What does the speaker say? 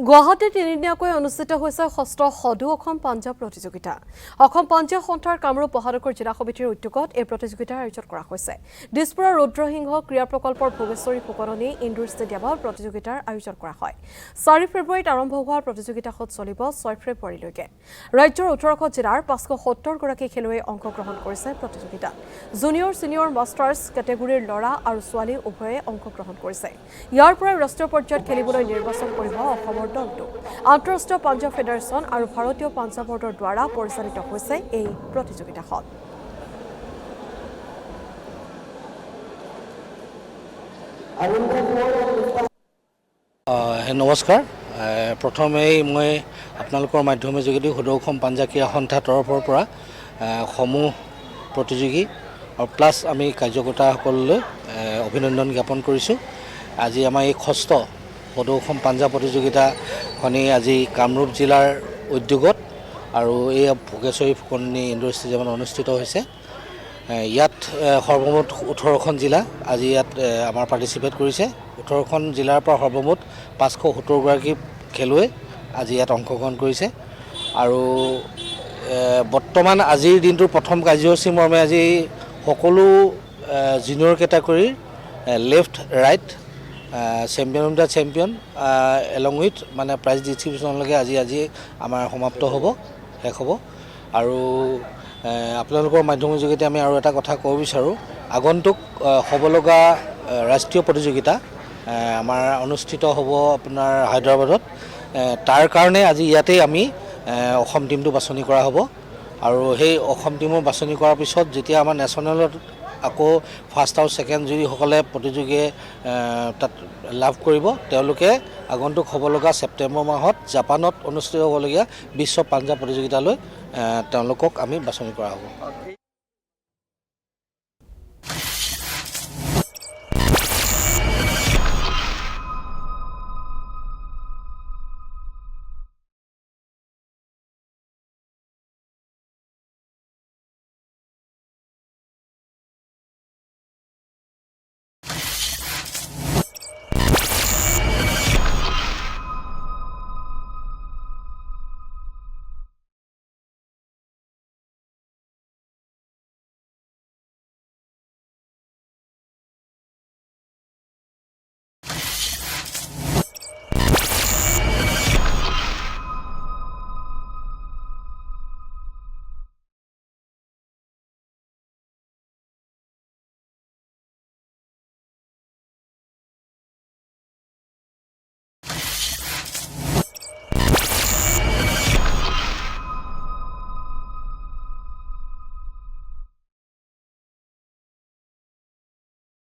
গুৱাহাটীত তিনিদিনীয়াকৈ অনুষ্ঠিত হৈছে ষষ্ঠ সদৌ অসম পাঞ্জাৱ প্ৰতিযোগিতা। অসম পাঞ্জাৱ সন্থাৰ কামৰূপ মহানগৰ জিলা সমিতিৰ উদ্যোগত এই প্ৰতিযোগিতাৰ আয়োজন কৰা হৈছে। দিছপুৰৰ ৰুদ্ৰসিংহ ক্ৰীড়া প্ৰকল্পৰ ভোগেশ্বৰী ফুকননী ইনডোৰ ষ্টেডিয়ামত প্ৰতিযোগিতাৰ আয়োজন কৰা হয়। 4 ফেব্ৰুৱাৰীত আৰম্ভ হোৱা প্ৰতিযোগিতাখন চলিব 6 ফেব্ৰুৱাৰীলৈকে। ৰাজ্যৰ 18খন জিলাৰ 570 গৰাকী খেলুৱৈয়ে অংশগ্ৰহণ কৰিছে প্ৰতিযোগিতাত। জুনিয়ৰ ছিনিয়ৰ মাষ্টাৰ্ছ কেটেগৰীৰ ল'ৰা আৰু ছোৱালী উভয়ে অংশগ্ৰহণ কৰিছে। ইয়াৰ পৰাই ৰাষ্ট্ৰীয় পৰ্যায়ত খেলিবলৈ নিৰ্বাচন কৰিব অসমৰ দলটো। আন্তঃৰাষ্ট্ৰীয় পাঞ্জাৱ ফেডাৰেশ্যন আৰু ভাৰতীয় পাঞ্জাৱ বৰ্ডৰ দ্বাৰা পৰিচালিত হৈছে এই প্ৰতিযোগিতাখন। নমস্কাৰ। প্ৰথমেই মই আপোনালোকৰ মাধ্যমৰ যোগেদি সদৌ অসম পাঞ্জাৱ ক্ৰীড়া সন্থাৰ তৰফৰ পৰা সমূহ প্ৰতিযোগী আৰু প্লাছ আমি কাৰ্যকৰ্তাসকললৈ অভিনন্দন জ্ঞাপন কৰিছোঁ। আজি আমাৰ এই ষষ্ঠ সদৌ অসম পাঞ্জাৱ প্ৰতিযোগিতাখনি আজি কামৰূপ জিলাৰ উদ্যোগত আৰু এই ভোগেশ্বৰী ফুকননী ইনডোৰ ষ্টেডিয়ামত অনুষ্ঠিত হৈছে। ইয়াত সৰ্বমুঠ 18খন জিলা আজি ইয়াত আমাৰ পাৰ্টিচিপেট কৰিছে। 18খন জিলাৰ পৰা সৰ্বমুঠ 570 গৰাকী খেলুৱৈ আজি ইয়াত অংশগ্ৰহণ কৰিছে। আৰু বৰ্তমান আজিৰ দিনটোৰ প্ৰথম কাৰ্যসূচী মৰ্মে আজি সকলো জুনিয়ৰ কেটেগৰীৰ left right champion of the champion along with মানে প্ৰাইজ ডিষ্ট্ৰিবিউশ্যনলৈকে আজি আমাৰ সমাপ্ত হ'ব, শেষ হ'ব। আৰু আপোনালোকৰ মাধ্যমৰ যোগেদি আমি আৰু এটা কথা ক'ব বিচাৰোঁ, আগন্তুক হ'বলগা ৰাষ্ট্ৰীয় প্ৰতিযোগিতা আমাৰ অনুষ্ঠিত হ'ব আপোনাৰ হায়দৰাবাদত। তাৰ কাৰণে আজি ইয়াতেই আমি অসম টীমটো বাছনি কৰা হ'ব। আৰু সেই অসম টীমৰ বাছনি কৰাৰ পিছত যেতিয়া আমাৰ নেশ্যনেলত আকৌ ফাৰ্ষ্ট আৰু ছেকেণ্ড যিসকলে প্ৰতিযোগীয়ে তাত লাভ কৰিব, তেওঁলোকে আগন্তুক হ'বলগা ছেপ্টেম্বৰ মাহত জাপানত অনুষ্ঠিত হ'বলগীয়া বিশ্ব পাঞ্জাৱ প্ৰতিযোগিতালৈ তেওঁলোকক আমি বাছনি কৰা হ'ব।